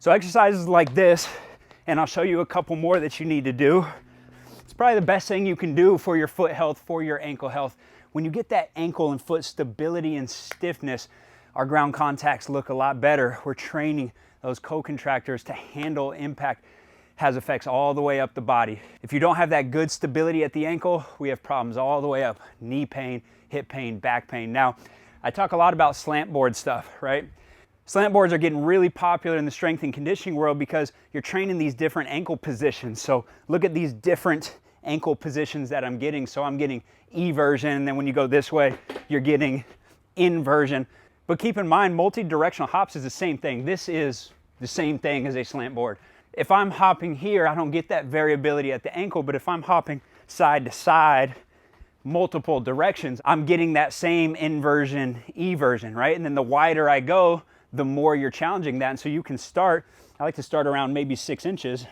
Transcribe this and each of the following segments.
So exercises like this, and I'll show you a couple more that you need to do. It's probably the best thing you can do for your foot health, for your ankle health. When you get that ankle and foot stability and stiffness, our ground contacts look a lot better. We're training those co-contractors to handle impact. Has effects all the way up the body. If you don't have that good stability at the ankle, we have problems all the way up. Knee pain, hip pain, back pain. Now, I talk a lot about slant board stuff, right? Slant boards are getting really popular in the strength and conditioning world because you're training these different ankle positions. So look at these different ankle positions that I'm getting. So I'm getting eversion, and then when you go this way, you're getting inversion. But keep in mind, multi-directional hops is the same thing. This is the same thing as a slant board. If I'm hopping here, I don't get that variability at the ankle, but if I'm hopping side to side, multiple directions, I'm getting that same inversion, eversion, right? And then the wider I go, the more you're challenging that. And so you can start, I like to start around maybe 6 inches,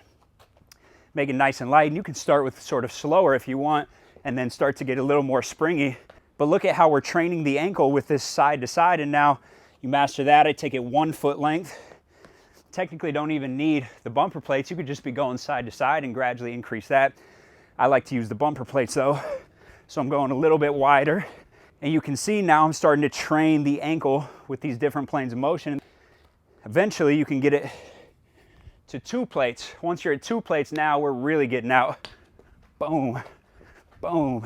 make it nice and light. And you can start with sort of slower if you want, and then start to get a little more springy. But look at how we're training the ankle with this side to side. And now you master that. I take it 1 foot length. Technically don't even need the bumper plates. You could just be going side to side and gradually increase that. I like to use the bumper plates though. So I'm going a little bit wider. And you can see now I'm starting to train the ankle with these different planes of motion. Eventually you can get it to 2 plates. Once you're at 2 plates, now we're really getting out. Boom, boom.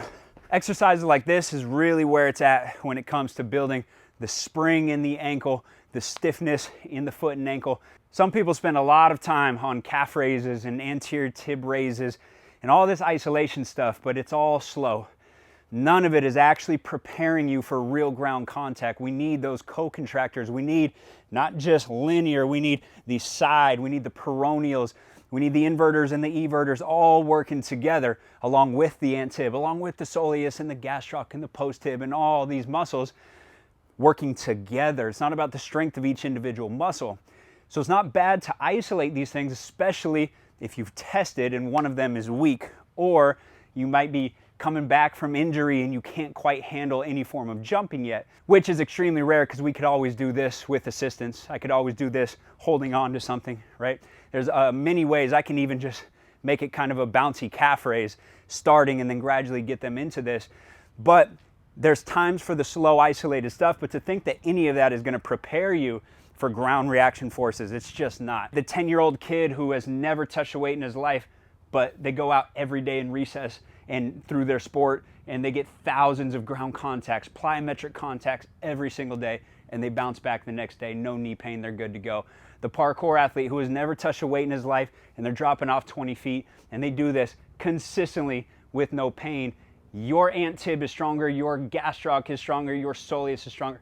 Exercises like this is really where it's at when it comes to building the spring in the ankle, the stiffness in the foot and ankle. Some people spend a lot of time on calf raises and anterior tib raises and all this isolation stuff, but it's all slow. None of it is actually preparing you for real ground contact. We need those co-contractors. We need not just linear, we need the side, we need the peroneals, we need the inverters and the everters all working together along with the ant-tib, along with the soleus and the gastroc and the post-tib and all these muscles working together. It's not about the strength of each individual muscle. So it's not bad to isolate these things, especially if you've tested and one of them is weak, or you might be coming back from injury and you can't quite handle any form of jumping yet, which is extremely rare because we could always do this with assistance. I could always do this holding on to something, right? There's many ways. I can even just make it kind of a bouncy calf raise starting and then gradually get them into this. But there's times for the slow isolated stuff, but to think that any of that is going to prepare you for ground reaction forces, it's just not. The 10-year-old kid who has never touched a weight in his life, but they go out every day in recess and through their sport and they get thousands of ground contacts, plyometric contacts every single day, and they bounce back the next day, no knee pain, they're good to go. The parkour athlete who has never touched a weight in his life and they're dropping off 20 feet and they do this consistently with no pain, your ant-tib is stronger, your gastroc is stronger, your soleus is stronger.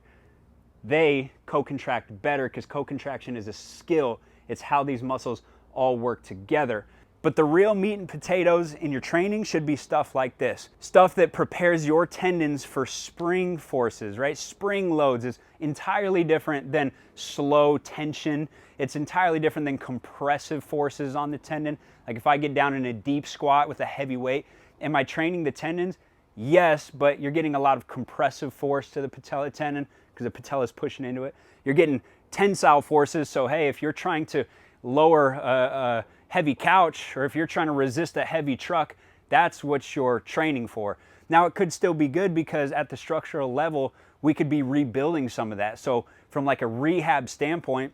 They co-contract better because co-contraction is a skill. It's how these muscles all work together. But the real meat and potatoes in your training should be stuff like this. Stuff that prepares your tendons for spring forces, right? Spring loads is entirely different than slow tension. It's entirely different than compressive forces on the tendon. Like if I get down in a deep squat with a heavy weight, am I training the tendons? Yes, but you're getting a lot of compressive force to the patella tendon because the patella is pushing into it. You're getting tensile forces. So hey, if you're trying to lower a heavy couch or if you're trying to resist a heavy truck, that's what you're training for. Now it could still be good because at the structural level, we could be rebuilding some of that. So from like a rehab standpoint,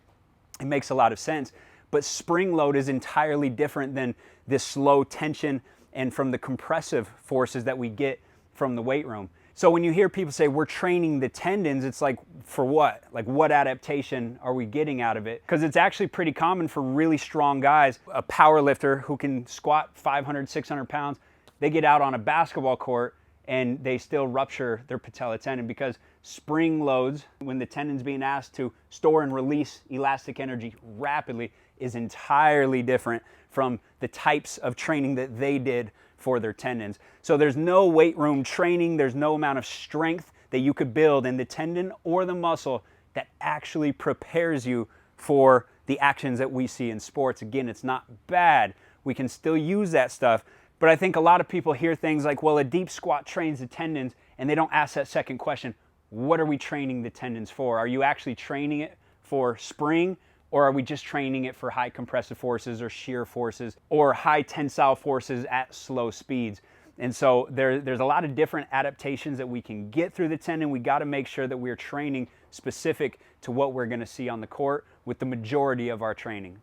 it makes a lot of sense. But spring load is entirely different than this slow tension and from the compressive forces that we get from the weight room. So when you hear people say we're training the tendons, it's like, for what? Like what adaptation are we getting out of it? Because it's actually pretty common for really strong guys, a power lifter who can squat 500, 600 pounds, they get out on a basketball court and they still rupture their patella tendon because spring loads, when the tendon's being asked to store and release elastic energy rapidly, is entirely different from the types of training that they did for their tendons. So there's no weight room training, there's no amount of strength that you could build in the tendon or the muscle that actually prepares you for the actions that we see in sports. Again, it's not bad. We can still use that stuff. But I think a lot of people hear things like, well, a deep squat trains the tendons, and they don't ask that second question, what are we training the tendons for? Are you actually training it for spring, Or are we just training it for high compressive forces or shear forces or high tensile forces at slow speeds? And so there's a lot of different adaptations that we can get through the tendon. We got to make sure that we're training specific to what we're going to see on the court with the majority of our training.